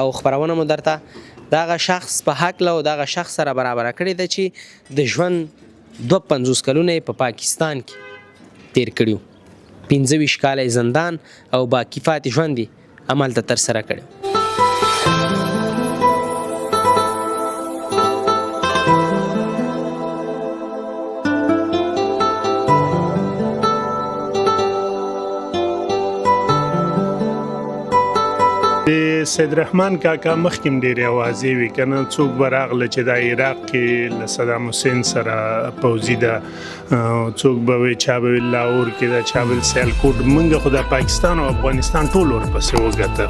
او خبرونه مو درته دغه شخص په هکله او دغه شخص سره برابره کړې ده چې د ژوند 52 کلونه په پاکستان کې تیر کړي 25 کاله زندان او باکیفات ژوند عمل ته ترسره کړي. سید رحمان کاکا مخکې ډېرې اوازې وي که نه څوک به راغله چې دا عراق کې له صدام حسین سره پوځي ده څوک به وي چا به وي لاهور کې ده چا به وي سیالکوټ موږ خو د پاکستان او افغانستان ټول ورپسې وګټه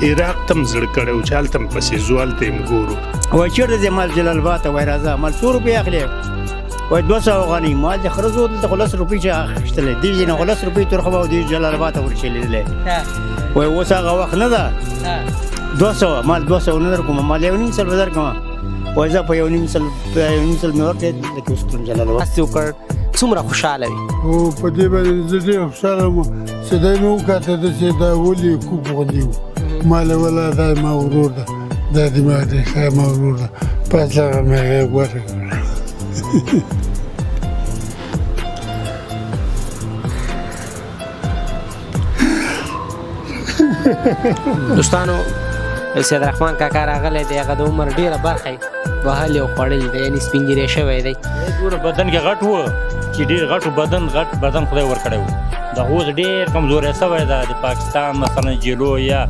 عراق ته م زړه کړی و چې هلته م پسې ځو هلته یې م ګورو وایي چېرته ځې مال جلال آباد ته وایي راځه مال څو روپۍ اخلې وایي 200 افغانۍ مال د خره زو دلته خو 10 روپۍ چې اخیستلی دې ځای نه خو 10 روپۍ ترخه به او دې جلال آباد ته ورچلېدلی وایي اوس هغه وخت نه ده 200 مال 200 نه درکوم مال 1.5 سل به درکوم وایي زه په 1.5 سل مې ورکړې لکه اوس کړم جلال آباد هسې وکړ څومره خوشحاله وي او په دې باندې زه ډېر خوشحاله وم چې دی مې وکاته داسې دا ولې کوک غوندې و ما له ولا دا ما ورور ده دا دې ما دی ښه ما ورور ده پس هغه مې هغه ګوته کړه دوستانو سید رحمان کاکا راغلی دی هغه د عمر ډېره برخه یې وهلې او خوړلې دی یعنې سپین ږیری شوی دی ګوره بدن کې غټ و چې ډېر غټ بدن خدای ورکړی و دغه اوس ډېر کمزوری شوی ده د پاکستان مثلا جیلو یا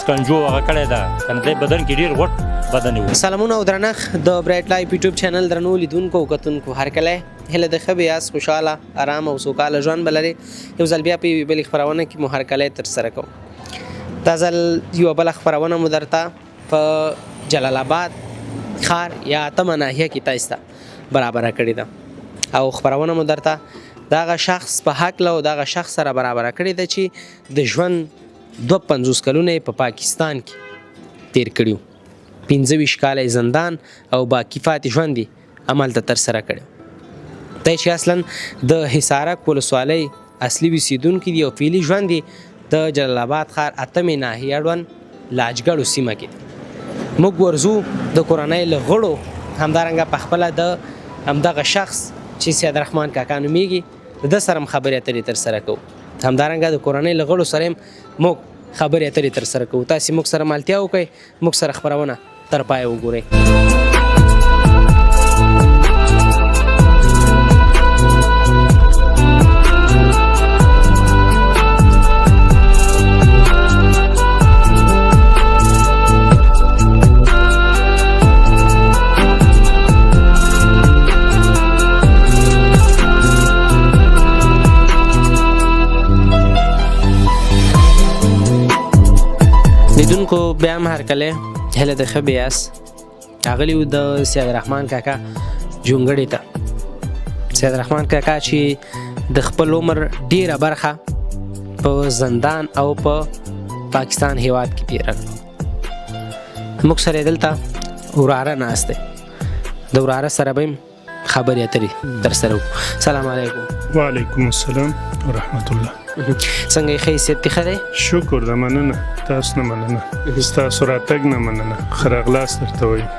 سکنجو هغه کړی ده که نه دی بدن کې ډېر غټ بدن و. سلامونه او درنښت د برایټ لایف یوټیوب چینل درنو لیدونکو او کتونکو هرکلی هیله د ښه به یاست خوشحاله ارام او سوکاله ژوند به لرې یو ځل بیا په یوې بلې خپرونه کې مو هرکلی ترسره کوو. دا ځل یوه بله خپرونه مو درته په جلال آباد ښار یا اتمه ناحیه کې تاسو ته برابره کړې ده او خپرونه مو درته دغه شخص په هکله او دغه شخص سره برابره کړې ده چې د ژوند 52 کلونه په پاکستان کې تیر کړي 25 کاله زندان او باکیفات ژوند عمل ته ترسره کړي. دی چې اصلا د حصارک ولسوالۍ اصلي اوسېدونکي دي او فعلي ژوند د جلال آباد ښار اتمې ناحیې اړوند لاجګړو سیمه کې دی. موږ ورځو د کورنۍ له غړو همدارنګه په خپله د همدغه شخص چې سید رحمان کاکا نومیږي د ده سره هم خبرې اترې ترسره کوو همدارنګه د کورنۍ له غړو سره هم موږ خبرې اترې ترسره کوو. تاسې موږ سره ملتیا وکړئ موږ سره خپرونه تر پایه وګورئ. لیدونکو بیا هم هرکلی هیله د ښه به یاست راغلي وو د سید رحمان کاکا جونګړې ته. سید رحمان کاکا چې د خپل عمر ډیره برخه په زندان او په پاکستان هیواد کې تېره کړه. موږ سره یې دلته وراره ناست دی د وراره سره به هم خبرې اترې ترسره وکړو. سلام علیکم. وعلیکم السلام ورحمت الله. څنګه یې ښه صحت دې ښه دی؟ شکر ده مننه تاسو نه مننه ستاسو راتګ نه مننه ښه راغلاست درته وایم.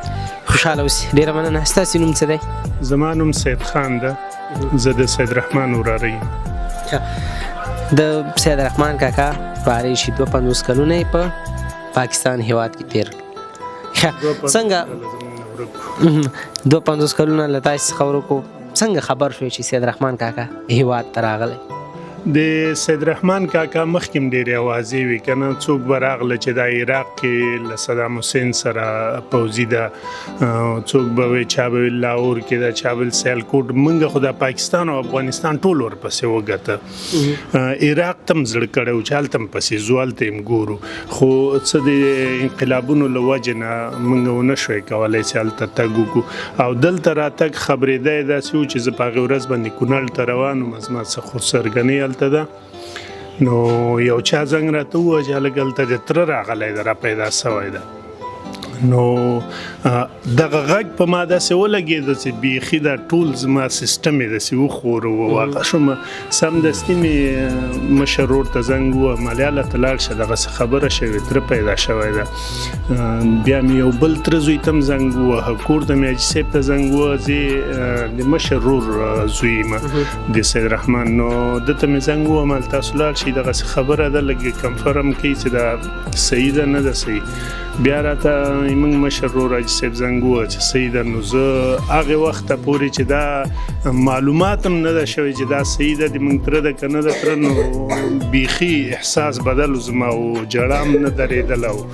خوشحاله اوسې ډېره مننه. ستاسې نوم څه دی؟ زما نوم سید خان ده زه د سید رحمان وراره یم. د سید رحمان کاکا باره چې 52 کلونه یې په پاکستان هیواد کې تېر څنګه 52 کلونه له تاسې څخه ورکو څنګه خبر شوی چې سید رحمان کاکا هیواد ته راغلی؟ د سید رحمان کاکا مخکې ډېرې اوازې وي که نه څوک به راغله چې دا عراق کې له صدام حسین سره پوځي ده څوک به وي چا به وي لاهور کې ده چا به وي سیالکوټ موږ خو د پاکستان او افغانستان ټول ورپسې وګټه عراق ته م زړه کړی و چې هلته م پسې ځو هلته یې م ګورو خو څه د انقلابونو له وجې نه موږ ونه شوی کولی چې هلته تګ وکړو او دلته راتګ خبرېده یې داسې و چې زه په هغې ورځ باندې کونړ ته روان وم زما څه خسرګنۍ هلته ده نو یو چا زنګ راته ووایه چې هلک هلته د تره راغلی ده را پیدا سوی ده نو دغه غږ په ما داسې ولګېده چې بیخي دا ټول زما سیسټم یې داسې وښوره واقع شوم سمدستي مې مشر ورور ته زنګ ووهم هلته لاړ شه دغسې خبره شوې تره پیدا شوی ده بیا مې یو بل تره زوی ته هم زنګ ووهه کور ته مې حاجي صاحب ته زنګ ووهه زه د مشر ورور زوی یم د سید رحمان نو ده ته مې زنګ ووهم هلته تاسو لاړ شئ دغسې خبره ده لږ کنفرم کوي چې دا صحیح ده نه ده صحیح بیا راته زموږ مشر ورور حاجي صاحب زنګ ووهه چې صحیح ده نو زه هغې وخته پورې چې دا معلومات هم نه ده شوی چې دا صحیح ده د موږ تره ده که نه ده تره نو بیخي احساس بدل و زما او جړه هم نه درېدله او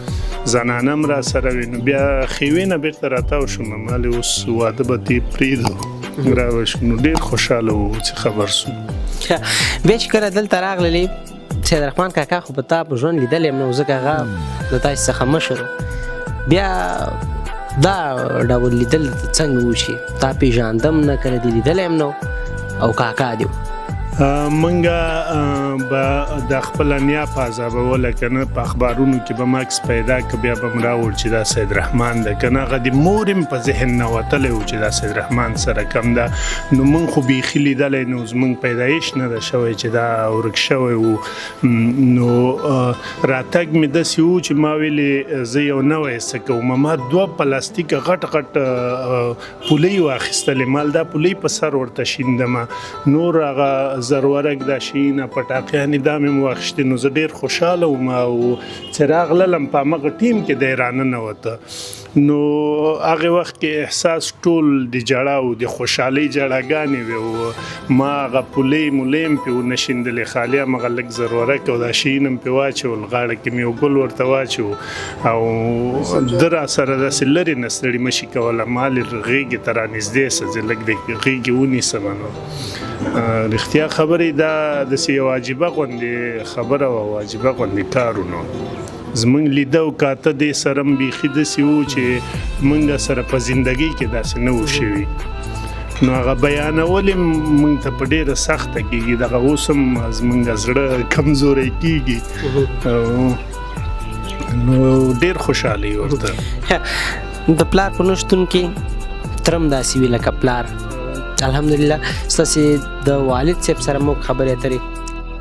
زنانه هم را سره وي نو بیا خیوې نه بېرته راتاو شوم مالې اوس واده به دې پرېږدو راوشو نو ډېر خوشحاله وو چې خبر سو بیا چې کله دلته راغللې سید رحمان کاکا خو به تا په ژوند لیدلی یم نو ځکه هغه د تاسې څخه مشر بیا دا ډول لیدل څنګه وشي تا پېژاندم نه کله دې لیدلی یم نو او کاکا دې و منګه به د خپله نیا په عذابوله که نه په اخبارونو کې به ماکس پیدا که بیا به م راوړ چې دا سید رحمان ده که نه هغه د مور هم په ذهن نه وتلی و چې دا سید رحمان سره کم ده نو موږ خو بیخي لیدلی نو زموږ پیدایش نه ده شوی چې دا ورک شوی و نو راتګ مې داسې و چې ما ویلې زه یو نوی څه کوم ما 2 پلاستیکه غټ غټ پولۍ واخیستلې مال دا پولۍ په سر ورته شیندمه نور هغه زرورک دا شیونه پټاقیانې دا مې م واخیستې نو زه ډېر خوشحاله وم او چې راغللم په همغه ټیم کې دی راننوته نو هغې وخت کې احساس ټول د جړا او د خوشحالۍ جړاګانې وې او ما هغه پولۍ مولۍ هم پرې ونه شیندلې خالي همغه لږ زرورک او دا شیین هم پرې واچول غاړه کې مې یو ګل ورته واچو او ده را سره داسې لرې نه ستړي مشي کوله ما غېږې ته رانږدې سه زه لږ د غېږې ونیسم نو رښتیا خبرې دا داسې یو عجیبه غوندې خبره وه او عجیبه غوندې کار و نو زموږ لیده او کاته دې سره هم بیخي داسې وو چې موږ سره په زندګۍ کې داسې نه وو شوي نو هغه بیانول هم موږ ته په ډېره سخته کېږي دغه اوس هم زموږ زړه کمزوری کېږي نو ډېر خوشحالي ورته د پلار په نشتون کې ترم داسې وي لکه پلار الحمدلله ستاسې د والد صاحب سره موږ خبرې اترې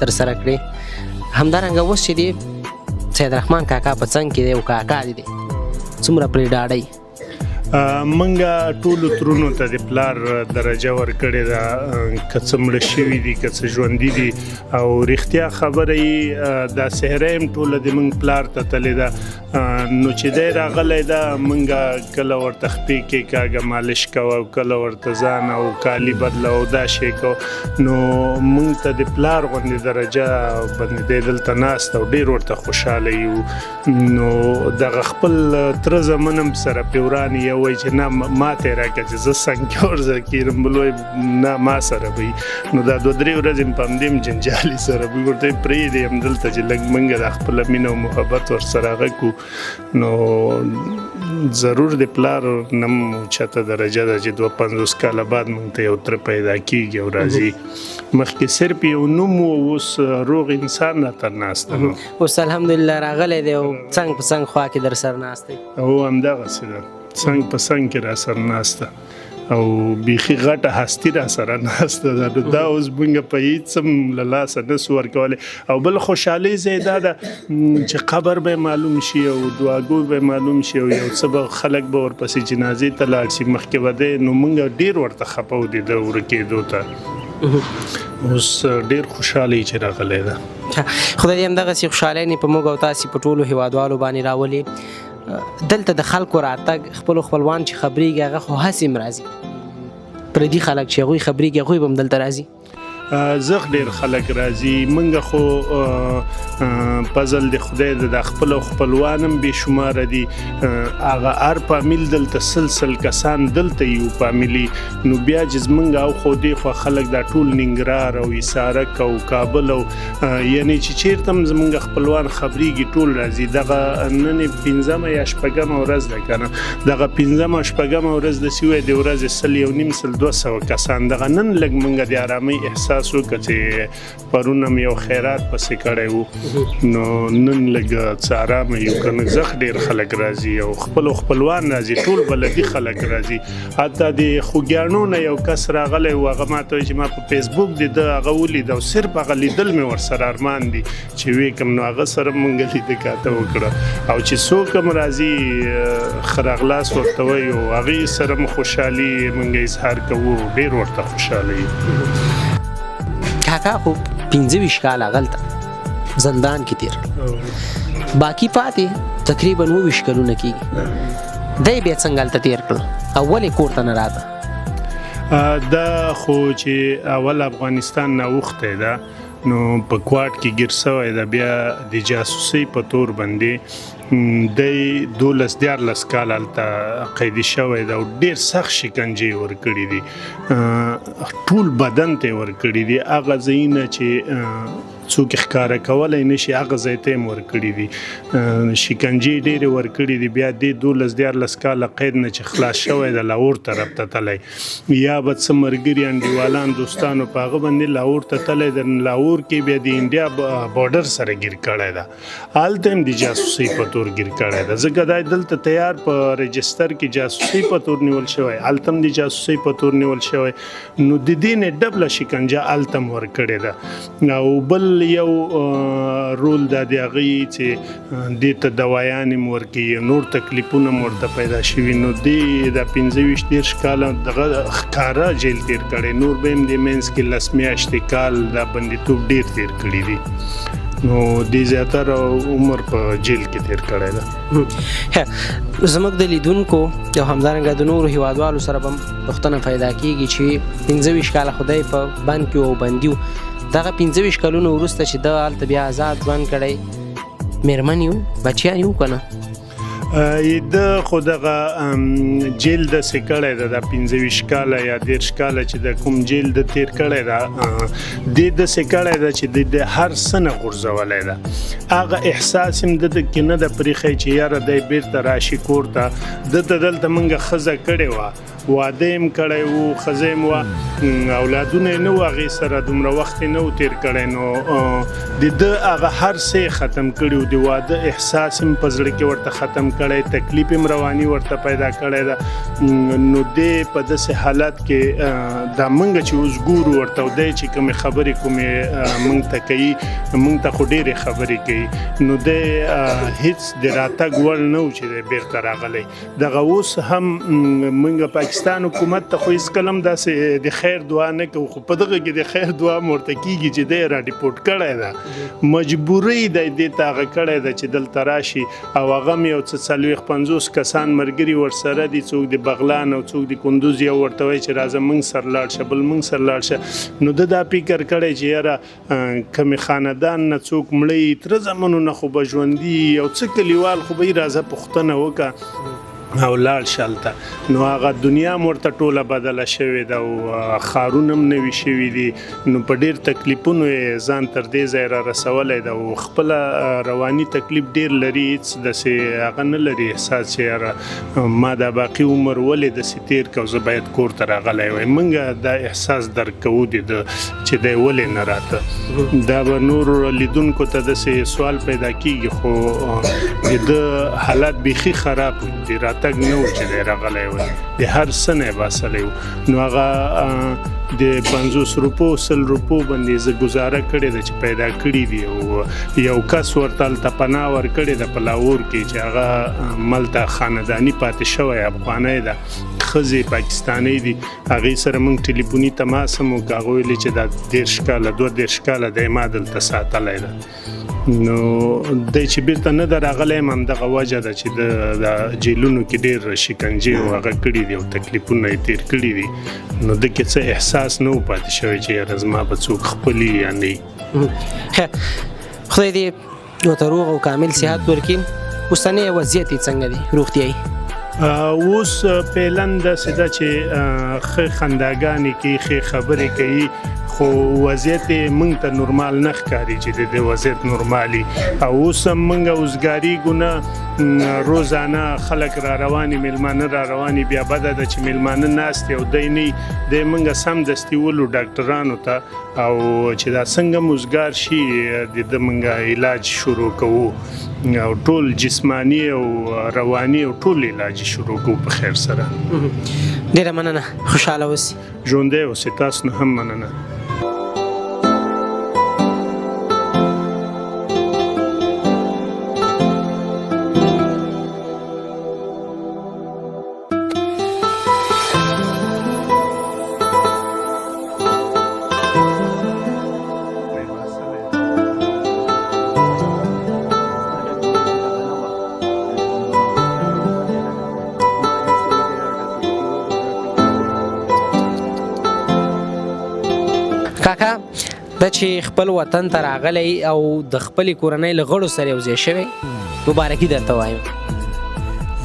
ترسره کړې همدارنګه اوس چې دی سید رحمان کاکا په څنګ کې دی او کاکا دی څومره پرې ډاډئ منګه ټولو ترونو ته د پلار درجه ورکړې ده که څه مړه شوي دي که څه ژوندي دي او رښتیا خبره یې دا سهره هم ټوله د موږ پلار ته تلې ده نو چې دی راغلی ده منګه کله ورته خپې کې کاږه مالش کوه او کله ورته ځان او کالي بدله او دا شی کوه نو موږ ته د پلار غوندې درجه باندې دی دلته ناست او ډېر ورته خوشحاله یو نو دغه خپل تره زمن هم سره پیورانې یو وایي چې نه ما ته یې راکړه چې زه څنګ کې ورځه کېږم بل وایي نه ما سره به وي نو دا 2-3 ورځې مې په همدې هم جنجالي سره به وي ورته یې پرېږدې همدلته چې لږ موږ د خپله مینه او محبت ورسره هغه کړو نو ضرور د پلار نه هم اوچته درجه ده چې 250 کاله بعد موږ ته یو تره پیدا کېږي او راځي مخکې صرف یو نوم و اوس روغ انسان راته ناست ده اوس الحمدلله راغلی دی او څنګ په څنګ خوا کې در سره ناست دی او همدغسې ده څنګ په څنګ کې را سره ناسته او بیخي غټه هستي را سره ناسته ده دا اوس موږ په هېڅ هم له لاسه نسو ورکولی او بل خوشحالۍ ځای دا ده چې قبر به معلوم شي او دعاګوی به معلوم شي او یو څه به خلک به ورپسې جنازې ته لاړ شي مخکې به دی نو موږ ډېر ورته خفه و د ده ورکېدو ته اوس ډېر خوشحالۍ چې راغلی ده خدای دې همدغسې خوشحالۍ نه په موږ او تاسې په ټولو هېوادوالو باندې راولي دلته د خلکو راتګ خپلو خپلوان چې خبرېږي هغه خو هسې هم راځي پردي خلک چې هغوی خبرېږي هغوی به هم دلته راځي زغ ډېر خلک راځي موږ خو پزل د خدای د خپلو خپلوان هم بې شماره دي هغه هر فامیل دلته سلسل کسان دلته یو فامیلي نو بیا چې زموږ او خو دې خوا خلک دا ټول ننګرهار او حصارک او کابل او یعنې چې چېرته هم زموږ خپلوان خبرېږي ټول راځي دغه نن یې 5مه یا 6مه ورځ ده که نه دغه 5مه او 6مه ورځ داسې وایي د ورځې 100 200 کسان دغه نن لږ موږ د ارامۍ احساس احساس وکړ چې پرون هم یو خیرات پسې کړی وو نو نن لږ څه ارامه یو که نه زخ ډېر خلک راځي او خپلوان راځي ټول بلدي خلک راځي حتی د خوږیاڼو نه یو کس راغلی و هغه ما ته وایي چې ما په فیسبوک د ده هغه ولید او صرف هغه لیدل مې ورسره ارمان دي چې ویې کړم نو هغه سره مونږ لیده کاته وکړه او چې څوک هم راځي ښه راغلاست ورته وایي او هغې سره م خوشحالي مونږ اظهار کوو ډېر ورته خوشحاله یو کاکا خو 25 کاله هغلته زندان کې تیر باقي پاتې تقریبا 29 کلونه کېږي دی بیا څنګه هلته تیر کړل او ولې کور ته نه راته دا خو چې اول افغانستان نه اوښتی ده نو په کوارټ کې ګیر سوی ده بیا د جاسوسۍ په تور باندې دی 12-14 کال هلته قیدي شوی ده او ډېر سخت شکنجې ورکړي دي ټول بدن ته یې ورکړي دي هغه ځایونه چې څوک ښکاره کولی نه شي هغه ځای ته یې ورکړي دي شکنجې ډېرې ورکړي دي بیا دې 12-14 کاله قید نه چې خلاص شوی ده لاهور طرف ته تلی یا به څه ملګري انډیوالان دوستانو په هغه باندې لاهور ته تلی د لاهور کې بیا د انډیا بارډر سره ګیر کړی ده هلته هم د جاسوسۍ په تور ګیر کړی ده ځکه دا دلته تیار په رجسټر کې جاسوسۍ په تور نیول شوی هلته هم د جاسوسۍ په تور نیول شوی نو د دې نه ډبله شکنجه هلته هم ورکړې ده او بل یو رول دا د هغې چې دې ته دوايانې م ورکوي نور تکلیفونه م ورته پیدا شوي نو دې د 25-30 کاله دغه ښکاره جیل تیر کړی نور به هم د منځ کې 10 میاشتې کال دا بندیتوب ډېر تیر کړي دي نو دې زیاتره عمر په جیل کې تیر کړی ده زموږ د لیدونکو او همدارنګه د نورو هیوادوالو سره به پوښتنه پیدا کېږي چې 25 کاله خدای په بند کې او بندي و دغه 25 کلونو وروسته چې ده هلته بیا آزاد ژوند کړی میرمن یو بچیان یو که نه د خو دغه جیل داسې کړی ده دا 25 کاله یا 30 کاله چې د کوم جیل د تیر کړی ده دې داسې کړی ده چې د هر څه نه غورځولی ده هغه احساس هم د کې نه ده پرېښی چې یاره دی بیرته راشي کور ته دلته موږ ښځه کړې وه واده یې م کړی و ښځه یې م وه اولادونه یې نه وو هغې سره دومره وخت یې نه و تیر کړی نو د ده هغه هر څه یې ختم کړي و د واده احساس هم په زړه کې ورته ختم کړی تکلیف هم رواني ورته پیدا کړی ده نو دی په داسې حالت کې دا موږ چې اوس ګورو ورته دی چې کومې خبرې کومې موږ ته کوي موږ ته خو ډېرې خبرې کوي نو دی هیڅ د راتګ وړ نه و چې دی بیرته راغلی دغه اوس هم موږ پاکستان حکومت ته خو هېڅکله هم داسې د خیر دعا نه کوو خو په دغه کې د خیر دعا م ورته کېږي چې دی را ډیپورټ کړی ده مجبورۍ دی دې ته هغه کړی ده چې دلته راشي او هغه هم یو څه 40-50 کسان ملګري ورسره دي څوک د بغلان او څوک د کندوز یو ورته وایي چې راځه موږ سره لاړ شه بل موږ سره لاړ شه نو ده دا فکر کړی چې یاره کمې خاندان نه څوک مړی تره زمنو نه خو به ژوندي یو څه کلیوال خو به یې راځه پوښتنه وکړه او لاړ شلته نو هغه دنیا م ورته ټوله بدله شوې ده او ښارونه هم نوي شوي دي نو په ډېر تکلیفونو یې ځان تر دې ځای را رسولی ده او خپله رواني تکلیف ډېر لري هېڅ داسې هغه نه لري احساس چې یاره ما دا باقي عمر ولې داسې تیر کړ زه باید کور ته راغلی وای موږ دا احساس درک کوو د ده چې دی ولې نه راته دا به نورو لیدونکو ته داسې سوال پیدا کېږي خو د ده حالات بیخي خراب دي تګ نه و چې دی راغلی وی د هر څه نه یې باسلی و نو هغه د 50 روپو 100 روپو باندې زه ګزاره کړې ده چې پیدا کړي دي او یو کس ورته هلته پناه ورکړې ده په لاهور کې چې هغه ملته خانداني پاتې شوی افغانی ده ښځې پاکستانۍ دي هغې سره موږ ټلیفوني تماس هم وکړو هغه ویلې چې دا 10 کاله 22 کاله دی ما دلته ساتلی ده نو دی چې بیرته نه ده راغلی یم همدغه وجه ده چې د جیلونو کې ډېر شکنجې او هغه کړي دي او تکلیفونه یې تیر کړي دي نو ده کې څه احساس نه و پاتې شوی چې یاره زما به څوک خپلي یا نه خدای دې ورته روغ او کامل صحت ورکړي اوسنی وضعیت یې څنګه دی روغتیایي اوس پهلن داسې ده چې ښه خنداګانې کوي ښې خبرې کوي خو وضعیت موږ ته نورمال نه ښکاري چې د دې وضعیت نورمالي او اوس هم موږ اوزګاریږو نه روزانه خلک را رواني میلمانه را رواني بیا بده ده چې میلمانه ناست او دی نه د منګه سم دستي ولو ډاکټرانو ته او چې دا څنګه مزګار شي د منګه علاج شروع کوو او ټول جسمانی او رواني او ټول علاج شروع کوو په خیر سره. ډیره مننه، خوشاله اوسئ. ژوندی اوسئ، تاسو نه هم مننه. کاکا دا چې خپل وطن ته راغلی او د خپلې کورنۍ له غړو سره یو ځای شوی، مبارکي درته وایم.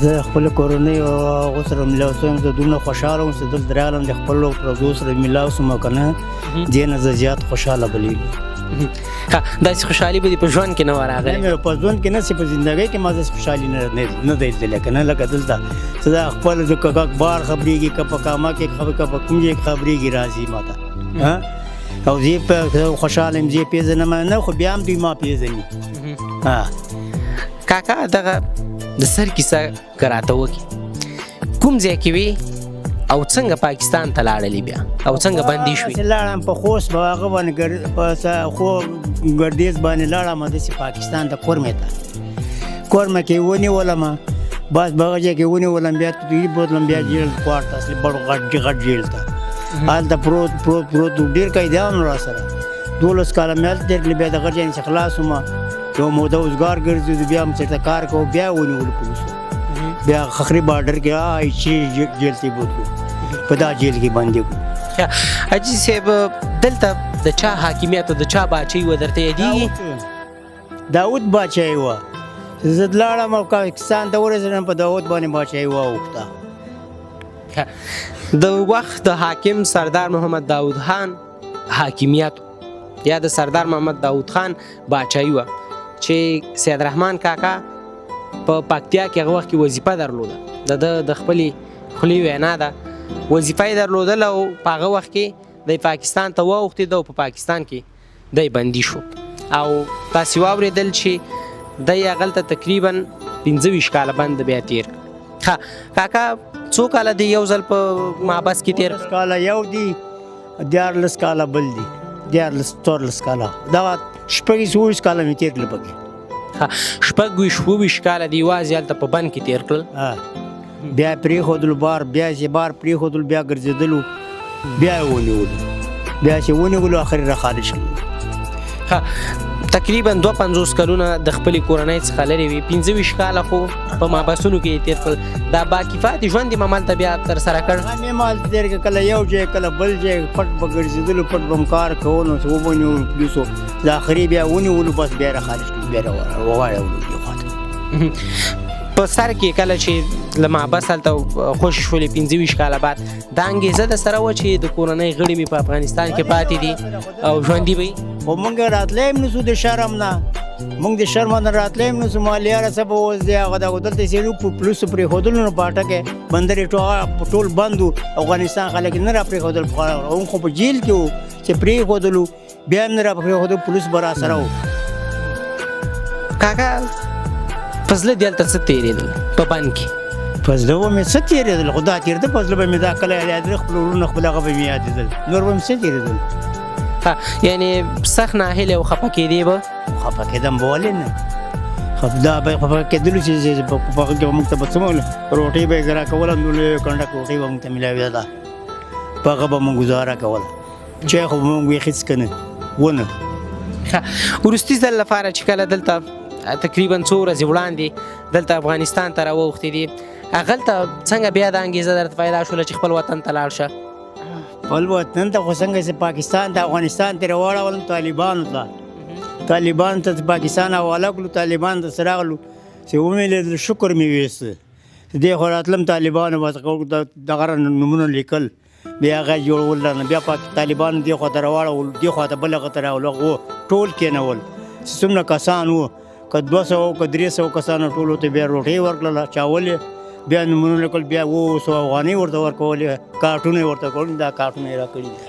زه خپل کورنۍ او هغو سره ملاو شوم، زه دومره خوشحاله وم چې دلته راغلم د خپلو پردو سره ملاو شوم او که نه دې نه زه زیات خوشحاله بلیږم. داسې خوشحالي به دې په ژوند کې نه وه راغلی؟ نه په ژوند کې نه چې په زندګۍ کې ما داسې خوشحالي نه دی لیدلی، که نه لکه دلته چې دا خپل که اخبار خبرېږي که په کامه کې که په کوم ځای کې خبرېږي راځي ما ته او زه په خوشحاله یم، زه یې پېژنم نه خو بیا هم دوی ما پېژني. کاکا دغه د سر کیسه که راته وکړي، کوم ځای کې وي او څنګه پاکستان ته لاړلې بیا او څنګه بندي شوې؟ لاړم په خوست په هغه باندې په خو ګردیز باندې لاړم داسې پاکستان ته کورمې ته کې ونیولم، بس په هغه ځای کې ونیولم، بیا دوی بوتلم بیا جیل کوارټ ته اصلي بړ غټ جیل ته هلته پروت ډېر قیدیان را سره 12 کاله مې هلته تېر کړل. بیا دغه ځای نه خلاص وم، یو موده اوزګار ګرځېدو، بیا هم چېرته کار کوو، بیا ونیولو پولیسو، بیا خخري بارډر کې چې جیل ته بوتلو، په دا جیل کې بندي کړو. حاجي صاحب دلته د چا حاکمیت او د چا باچۍ وه درته یادېږي؟ داود باچایي وه، زه لاړم او پاکستان ته ورسېدم، په داود باندې باچایي واوښته. د وخت د حاکم سردار محمد داود خان حاکمیت یا د سردار محمد داود خان باچایي وه چې سید رحمان کاکا په پکتیا کې هغه وخت کې وظیفه درلوده، د خپلې خولې وینا ده، وظیفه یې درلودله او په هغه وخت کې دی پاکستان ته واوښتېده او په پاکستان کې دی بندي شو او تاسې واورېدل چې دی هغلته تقریبا 25 کاله بند بیا تېر کړ. کاکا څو کاله دی یو ځل په محبس کې تېر؟ 14 کاله یو دی، 14 کاله بل دی، 14 کاله دغه 26 کاله مې تېر کړل پکې. 26 کاله دی یوازې هلته په بند کې تېر کړل. بیا پرېښودلو بار، بیا چې بار پرېښودلو، بیا ګرځېدلو، بیا یې ونیولو، بیا چې ونیولو اخر را خارج شول. تقریبا 52 کلونه د خپلې کورنۍ څخه لرې وي، 25 کاله خو په محبسونو کې یې تېر کړل. دا باکفایتې ژوند یې همالته بیا ترسره کړ؟ مې همالته تېر کړ، کله یو ځای کله بل ځای، پټ به ګرځېدلو، پټ به م کار کولو، چې وبنیولو پولیسو، د آخري بیا ونیولو، بس بیا را خارج کړو، بیا راواړولو دې خواته. په سر کې کله چې له محبس هلته خوشې شولې 25 کاله بعد، دا انګېزه د سره وه چې د کورنۍ غړي مې په افغانستان کې پاتې دي او ژوندي به وي؟ خو موږ راتلی هم نسو د شرم نه، موږ د شرمه نه راتلی هم نسو، مالیاره څه به اوس دی هغه دغه دلته چې په پولیسو پرېښودلو نو په اټه کې بندر یې ټول بند و، افغانستان خلک نه را پرېښودل، هم خو په جیل کې و چې پرېښودلو، بیا هم نه را پرېښودل، پولیس به را سره و. کاکا په زړه دې هلته څه تېرېدل په بند کې؟ په زړه به مې څه تېرېدل، خو دا تېرېده، په زړه به مې دا کله یادېدل، خپل وروڼه خپل هغه به مې یادېدل، نور به مې څه تېرېدل. یعنې سخت ناهیلې او خفه کېدې به؟ خفه کېدم به ولې نه، دا به خفه کېدلو چې په هغه کې به موږ ته به څه روټۍ به یې راکوله، لویه کنډک روټۍ به موږ ته میلاوېده، په هغه به موږ ګزاره کوله، چای خو به موږ ویې هېڅ که نه ونه. وروستي ځل لپاره چې کله دلته تقریبا څو ورځې وړاندې دلته افغانستان ته راواوښتې دي، هغلته څنګه بیا دا انګېزه درته پیدا شوله چې خپل وطن ته لاړ شه؟ خپل وطن ته خو څنګه چې پاکستان ته افغانستان ته راواړولم طالبانو ته، طالبانو ته پاکستان حواله کړو، طالبانو ته راغلو چې ومې لیدل، شکر مې ویسته، دې خو راتلم طالبانو بس دغه نومونه لیکل، بیا هغه جوړول رانه، بیا طالبانو دې خوا ته راواړول، دې خوا ته بله خوا ته راغلو، ټول کېنول چې څومره کسان وو که 200 که 300 کسانو ټولو ته بیا روټۍ ورکړله چاول یې بیا نومونه لیکل بیا 200 افغانۍ ورته ورکولې کارټونه یې ورته کول دا کارټونه یې راکړي دي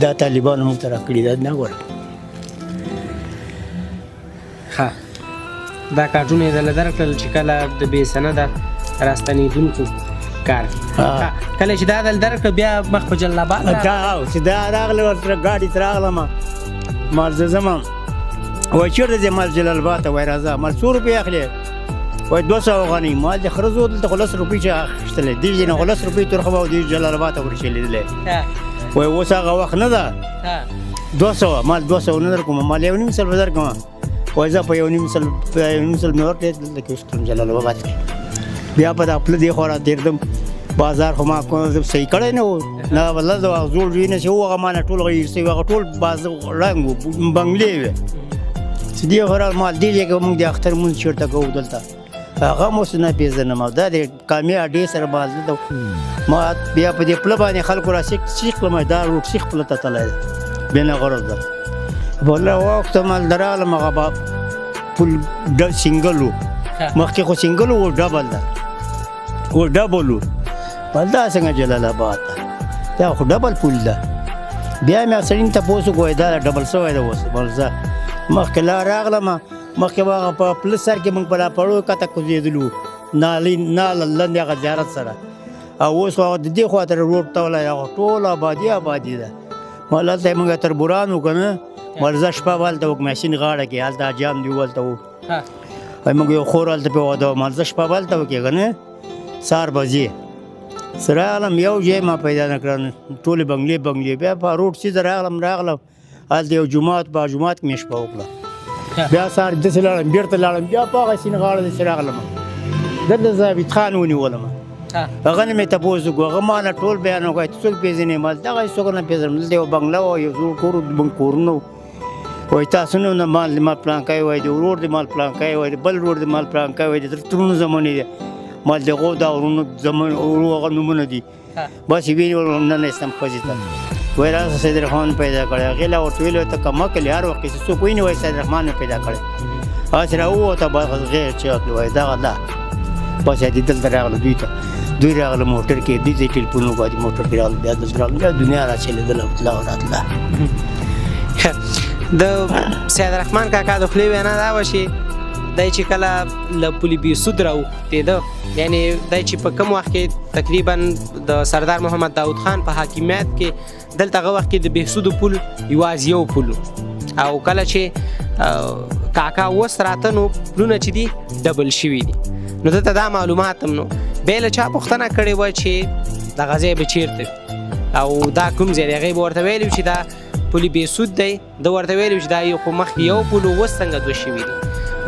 دا طالبانو موږ ته راکړي دا نه ګوره ښه دا کارټونه یې درله درکړل چې کله د بې سنده راستنېدونکو کار کله چې دا دل درکړه بیا مخ په جلال آباد چې دا راغله ورسره ګاډي ته راغلم مال زه ځم وایي چېرته ځې مال جلال آباد ته وایي راځه مال 100 روپۍ اخلې وایي 200 افغانۍ مال د خره زو دلته خو 10 روپۍ چې اخیستلی دې ځای نه خو 10 روپۍ ترخه به دې جلال آباد ته ورسېدلی وایي اوس هغه وخت نه ده 200 مال 200 نه درکوم مال 1.5 سل به درکوم وایي زه په 1.5 سل مې ورکړې دلته کې اوس جلال آباد کې بیا په دا خپله دې خوا راتېردم بازار خو ما صحیح کړی نه و نه بدله د هغه زوړ ځای نه چې و هغه ما نه ټول هغه هېر هغه ټول ړنګ و بنګلې وې چې دې خو مال دې ځای کې مونږ د اختر مونځ چېرته کوو دلته هغه هم اوس نه پېژنم دا د کامې اډې سره مال دلته ما بیا په دې پله باندې خلکو را سیخ کړم دا روټ سیخ پله ته تللی دی بې نه غرض ده بله وخت مال د راغلم هغه پل سینګل و مخکې خو سینګل و ډبل ده و ډبل و دا څنګه جلال آباد ته دا خو ډبل پول ده بیا مې سړي ته تپوس وکړو دا ډبل شوی ده اوس بل زه مخکې لا راغلم مخکې به هغه په پله سر کې موږ په لا پړو کته کوزېدلو ناله لندې هغه زیارت سره او اوس خو هغه د دې خوا ته روډ ته ولاړ هغه ټول آبادي ده مال هلته یې موږ تربوران وکړو نه مال زه شپه به هلته وکړو ماشین غاړه کې هلته حاجیان دي هلته و موږ یو خور هلته پرې واده مال زه شپه به هلته وکړې که نه سهار به ځې زه راغلم یو ځای ما پیدا نه کړل ټولې بنګلې بیا په روډ سیده راغلم هلته یو جومات په جومات کې مې شپه وکړه بیا سهار داسې لاړم بېرته لاړم بیا په هغه سیند غاړه داسې راغلم دلته ضابط خان ونیولم هغه نه مې تپوس وکړو هغه ما نه ټول بیان وکړی ته څوک پېژنې ما دغه څوک نه پېژنم دلته یو بنګله وه یو زوړ کورونه وو وایي تاسو نه مال د مال پلانکی وایي د ورور د مال پلانکی وایي د بل ورور د مال پلانکی وایي د ترونو زمانې دی مال د هغو دا ورونو هغه نومونه دي بس یې ویې نه ایستم ښځې ته وایي راځه سیدرحمان پیدا کړی هغې لا ورته ویلي ته کمک کړي هر وخت چې څوک ویني وایي سیدرحمان مې پیدا کړی هسې راووته غیر چغې وایي دغه ده بس یې دلته راغله دوی راغله موټر کې دوی ته یې ټلیفون وکړه موټر کې راغله بیا دلته راغله بیا دنیا راچلېدله راتله د سیدرحمان کاکا د خولې وینا دا وه چې دی چې کله له پولي بېسود راوتېده یعنې دی چې په کوم وخت کې تقریبا د سردار محمد داود خان په حاکمیت کې دلته هغه وخت کې د بېسودو پول یوازې یو پول او کله چې کاکا اوس راته نو پلونه چې دي ډبل شوي دي نو دلته دا معلومات هم نو بیا له چا پوښتنه کړې وه چې دغه ځای به چېرته او دا کوم ځای دی هغې به ورته ویلي چې دا پولي بېسود دی ده ورته ویلي چې دا خو مخکې یو پول اوس څنګه دوه شوي دي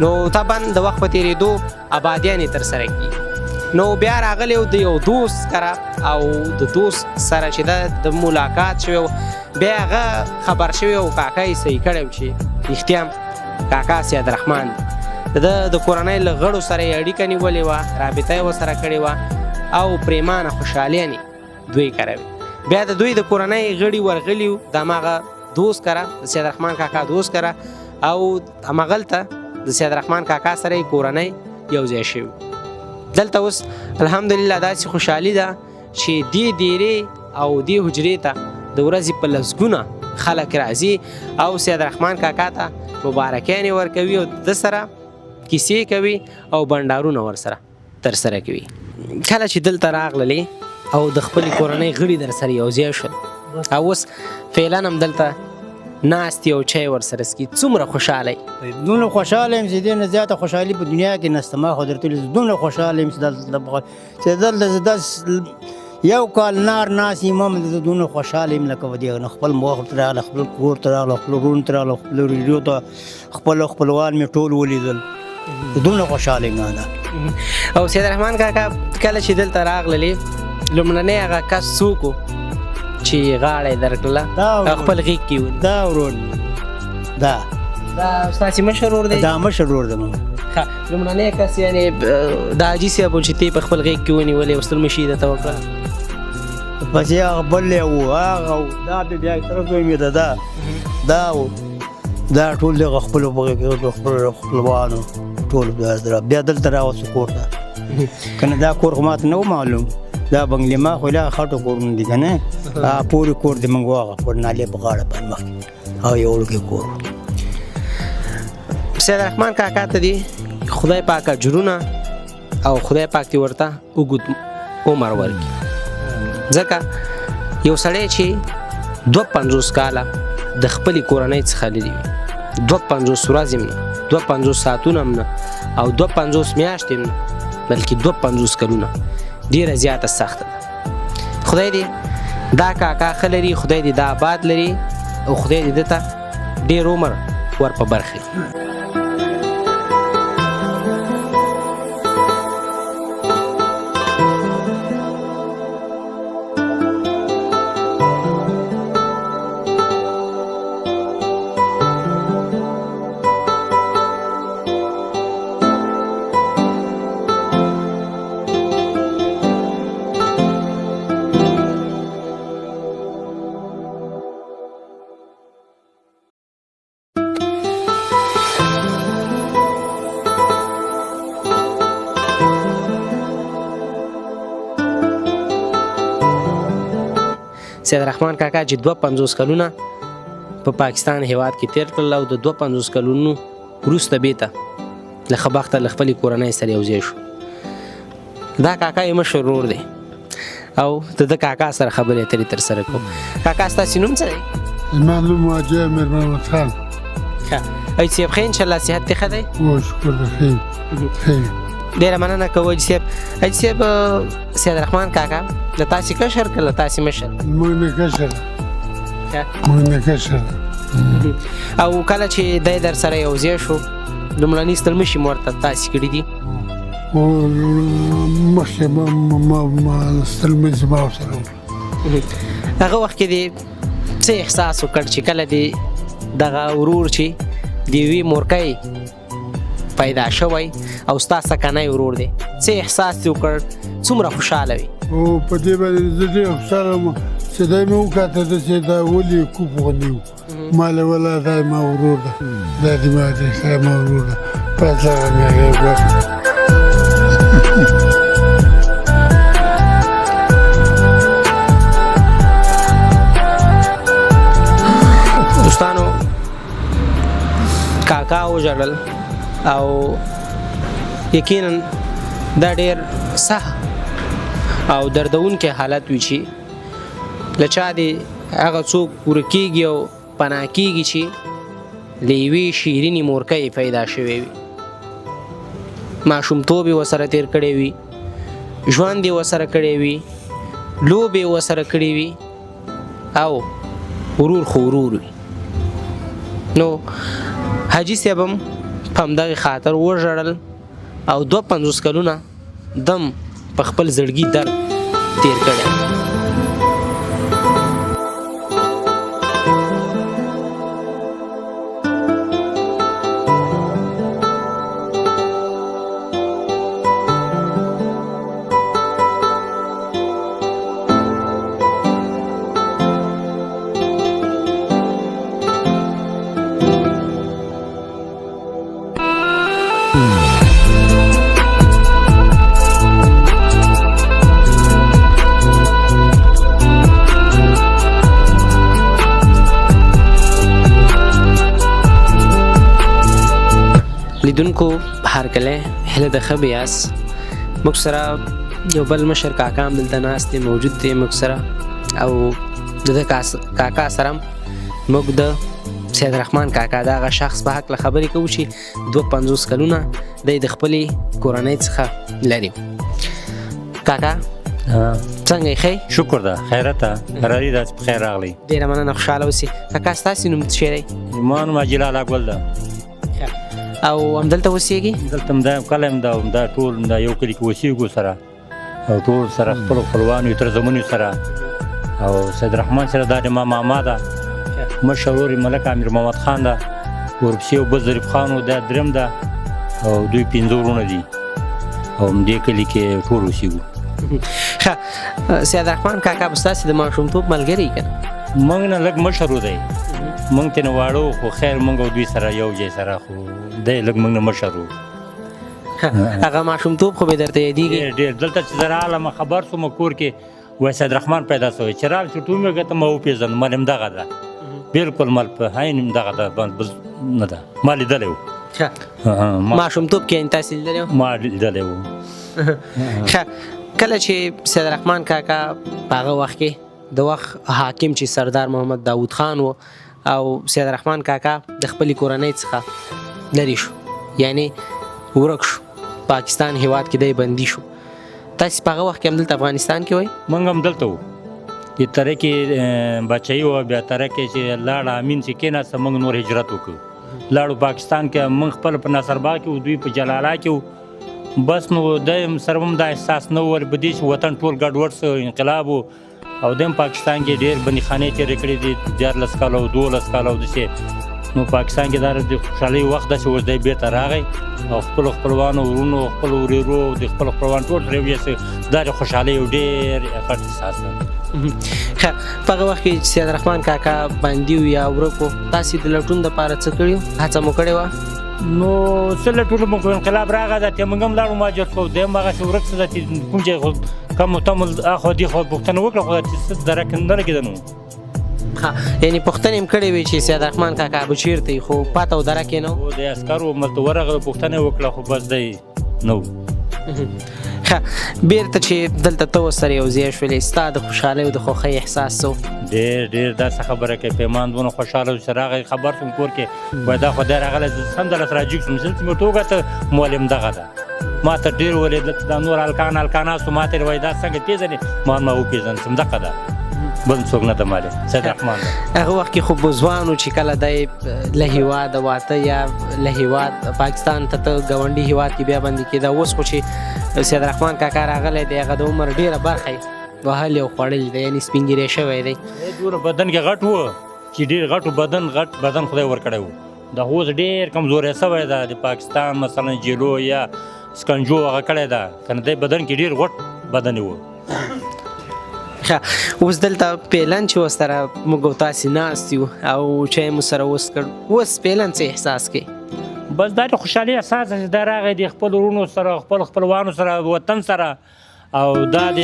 نو طبعا د وخت په تېرېدو آبادیانې ترسره کېږي نو بیا راغلی د یو دوست کره او د دوست سره چې د ملاقات شوی بیا هغه خبر شوی او کاکا یې صحیح کړی چې رښتیا کاکا سیدرحمان د کورنۍ له غړو سره یې اړیکه نیولې وه رابطه یې ورسره کړې وه او پرېمانه خوشحالیانې دوی کره وې بیا د دوی د کورنۍ غړي ورغلي وو د هماغه دوست کره د سیدرحمان کاکا دوست کره او هماغلته د سیدرحمان کاکا سره یې کورنۍ یو ځای شوي دلته اوس الحمدلله داسې خوشحالي ده چې دې دیرې او دې حجرې ته د ورځې په لسګونه خلک راځي او سیدرحمان کاکا ته مبارکیانې ورکوي او د سره کیسې کوي او بنډارونه ورسره ترسره کوي کله چې دلته راغللې او د خپلې کورنۍ غړي در سره یو ځای شول او اوس فعلا هم دلته ناست یو چای ورسره څکي څومره خوشحاله دومره خوشحاله یم چې دې نه زیاته خوشحالي په دنیا کې نشته ما خو درته ویلي دومره خوشحاله یم چې دلته یو کال نار ناست یم هم دومره خوشحاله یم لکه ودې خپل مور ته راغله خپل کور ته راغله خپل ورونو ته راغله خپل وریډیو ته خپلوان مې ټول ولیدل دومره خوشحاله یم نه او سیدرحمان کاکا کله چې دلته راغللې لومړنی هغه کس څوک و چې غاړه یې درکړله خپل غېږ کې ونیو دا ورور دا ستاسې مشر ورور دی دا مشر ورور دی ښه لومړنی کس یعنې د حاجي صاحب و چې ته یې په خپل غېږ کې ونیولې او سترمشي یې درته وکړه پسې هغه بل یې و هغه دا بیا تره زوی مې ده دا و دا ټول دغه خپلو خپلوانو ټول بیا دلته راوستو کور ته که نه دا کور خو ماته نه و معلوم دا بنګلې ما خو لا خټو کورونه دي که نه پورې کور د موږ واغه پر نالې په غاړه باندې مخکې او یو وړوکی کور سید رحمان کاکا ته دي خدای پاک اجرونه او خدای پاک دې ورته اوږد عمر ورکړي ځکه یو سړی چې 52 کاله د خپلې کورنۍ څخه لرې وي 52 ورځې هم نه 52 ساعتونه هم نه او 52 میاشتې هم نه بلکې 52 کلونه ډېره زیاته سخته ده خدای دې دا کاکا ښه لري خدای دې دا آباد لري او خدای دې ده ته ډېر عمر ور په برخه کړي سید رحمان کاکا چې 52 کلونه په پاکستان هیواد کې تیر کړل او د 52 کلونو وروسته بیرته له ښه بخته له خپلې کورنۍ سره یو ځای شو دا کاکا یې مشر ورور دی او د ده کاکا سره خبرې اترې ترسره کوو کاکا ستاسې نوم څه دی؟ زما نوم حاجي امیر محمد خان ښه حاجي صاحب ښه انشاءالله صحت دې ښه دی؟ او شکر د ښه ډېره مننه کوو حاجي صاحب حاجي صاحب سید رحمان کاکا له تاسې کشر که له تاسې مشر؟ موږ نه کشر موږ نه کشر او کله چې دی در سره یو ځای شو لومړني ستړمشي مو ورته تاسې کړي دي او مخکې ما ستړمشي ما ورسره وکړه هغه وخت کې دې څه احساس وکړ چې کله دې دغه ورور چې د یوې مورکۍ پیدا شوی او ستا سکنی ورور دی څه احساس دې وکړ څومره خوشحاله وي او په دې باندې زه ډېر خوشحاله وم چې دی مې وکاته ده چې دا ولې کوپ غوندې و ما له ولا دا ما ورور ده دا دې ما دی دا ما ورور ده پس هغه مې هغې وکړ دوستانو کاکا وژړل او یقینا دا ډېر سخت او دردونکی حالت وي چې له چا دې هغه څوک ورکېږي او پناه کېږي چې له یوې شیرینې مورکۍ پیدا شوې وي ماشومتوب یې ورسره تېر کړی وي ژوند یې ورسره کړی وي لوبې یې ورسره کړې وي او ورور خو ورور وي نو حاجي صاحب هم په همدغې خاطر وژړل او 52 کلونه دم په خپل زړګي درد تیر کړی لیدونکو هرکله هله د ښه بیاست موږ سره یو بل مشر کاکا هم دلته ناست دی موجود دی موږ سره او د ده کاکا سره هم موږ د سید رحمان کاکا د هغه شخص په هکله خبرې کوو چې 52 کلونه دی د خپلې کورنۍ څخه لري کاکا څنګه یې ښه شکر ده خیرت ده راځئ داسې په خیر راغلی ډېره مننه خوشحاله اوسې کاکا ستاسې نوم څه شی دی؟ زما نوم حاجي لالا ګل ده او همدلته اوسېږي؟ دلته هم دا کلی هم ده دا ټول دا یو کلي کې اوسېږو سره او ټول سره خپلو خپلوانو تر زمونو سره او سید رحمان سره دا د ما ماما ده مشر ورور یې ملک امیر محمد خان ده ورپسې یو بل ظریف خان و دا درېم ده او دوی 5 ورونه دي او همدې کلي کې ټول اوسېږو ښه سید رحمان کاکا به ستاسې د ماشومتوب ملګری که نه؟ موږ نه لږ مشر و دی موږ ته نه واړو خو خیر موږ او دوی سره یو ځای سره خو دی لږ موږ نه مشر وو هغه ماشومتوب خو به درته یادېږي ډېر دلته چې زه راغلم خبر شوم کور کې وای سید رحمان پیدا شوی چې راغل چې ټومې ته ما وپېژند ما یم دغه ده بلکل مال په عین دغه ده نه ده ما لیدلی و ماشومتوب کې تاسو لیدلی و ما لیدلی و کله چې سید رحمان کاکا په هغه وخت کې د وخت حاکم چې سردار محمد داود خان و او سید رحمان کاکا د خپلې کورنۍ څخه لرې شو یعنی ورک شو پاکستان هیواد کې دی بندي شو تاسو په هغه وخت کې هم دلته افغانستان کې وای موږ هم دلته وو چې تره کې بچی وه بیا تره کې چې لاړه امین چې کېناسته موږ نور هجرت وکړو لاړو پاکستان کې موږ خپل په ناصرباغ کې وو دوی په جلاله کې وو بس نو د سره هم دا احساس نه و ورپدې چې وطن ټول ګډوډ سو انقلاب و او د پاکستان کې ډېر بندیخانې تېرې کړې دي 14 کاله او 12 کاله او داسې نو پاکستان کې دا د خوشحالۍ وخت ده چې اوس دی بېرته راغی او خپلو خپلوانو ورونو خپلو ورېرو د خپلو خپلوانو ټول سره یوځای دا د خوشحالۍ یو ډېر غټ احساس ده په هغه وخت کې چې سید رحمان کاکا بندي و یا ورک و تاسې د لټون دپاره څه کړي وو هڅه مو کړې وه نو څه لټولو موږ انقلاب راغی ده ته موږ هم لاړو مهاجر شو دویم هغسې ورک څه ده چې کوم ځای خو کم و تم اخوا دېخوا پوښتنه وکړه خو څه درک نه لګېده نو یعنی پوښتنې هم کړې وې چې سید رحمان کاکا به چېرته وي خو پته او درک یې نه و د عسکرو ملته ورغله پوښتنه یې وکړه خو بس دی نه و بیرته چې دلته ته ورسره یو ځای شولې ستا د خوشحالۍ او د خوښۍ احساس څه و ډېر داسې خبره کوي پیمان دونه خوشحاله چې راغی خبر شوم کور کې وایي دا خو دی راغلی سمدلاسه راجګ شوم چې مې ورته وکتل معلم دغه ده ما ته ډېر ولېد دا نور هلکان ناست ما ته یې وایي دا څنګه پېژنې ما وپېژند چې دغه ده بل څوک نه ده معلم سید رحمان ده هغه وخت کې خو بزوان و چې کله دی له هېواده واته یا له هېواد پاکستان ته ته ګاونډي هېواد کې بیا بندي کېده اوس خو چې سید رحمان کاکا راغلی دی هغه د عمر ډېره برخه یې وهلې او خوړلې ده یعنې سپین ږیری شوی دی دومره بدن کې غټ و چې ډېر غټ بدن خدای ورکړی و دا اوس ډېر کمزوری شوی ده د پاکستان مثلا جیلو یا سکنجو هغه کړی ده که نه دی بدن کې ډېر غټ بدن و اوس دلته پیلن چې اوس سره موږ او تاسې ناست یو او چای مو سره اوس کړ اوس پیلن څه احساس کوي بس دا د خوشحالۍ احساس ده چې دا راغی د خپلو وروڼو سره خپلو خپلوانو سره وطن سره او دا د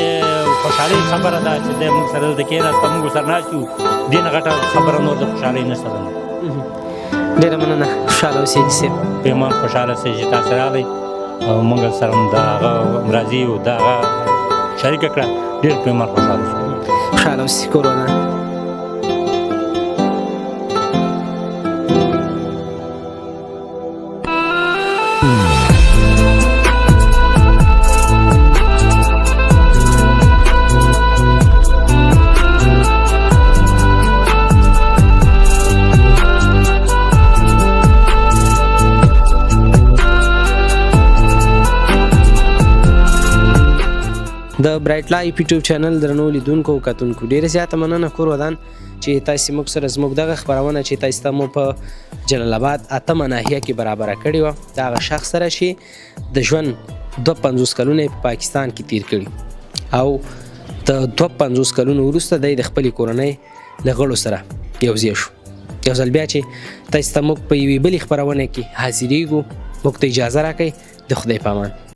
خوشحالۍ خبره ده چې دی موږ سره دلته کېناسته موږ ورسره ناست یو دې نه غټه خبره نور د خوشحالۍ نشته ده ډېره مننه خوشحاله اوسې صاحب پیمان خوشحاله سئ چې تاسې راغئ او موږ سره هم د هغه راضي یو د هغه شریکه کړه ډېر پیمان خوشحاله شو خوشحاله اوسې کور ودان د برایټ لایف یوټیوب چینل درنو لیدونکو او کتونکو ډېره زیاته مننه کور ودان چې تاسې موږ سره زموږ دغه خپرونه چې تاسې ته مو په جلال آباد 8مه ناحیه کې برابره کړې وه د هغه شخص سره چې د ژوند 52 کلونه په پاکستان کې تیر کړي او د 52 کلونو وروسته دی د خپلې کورنۍ له غړو سره یو ځای شو یو ځل بیا چې تاسې ته موږ په یوې بلې خپرونه کې حاضرېږو موږ ته اجازه راکړئ د خدای په امان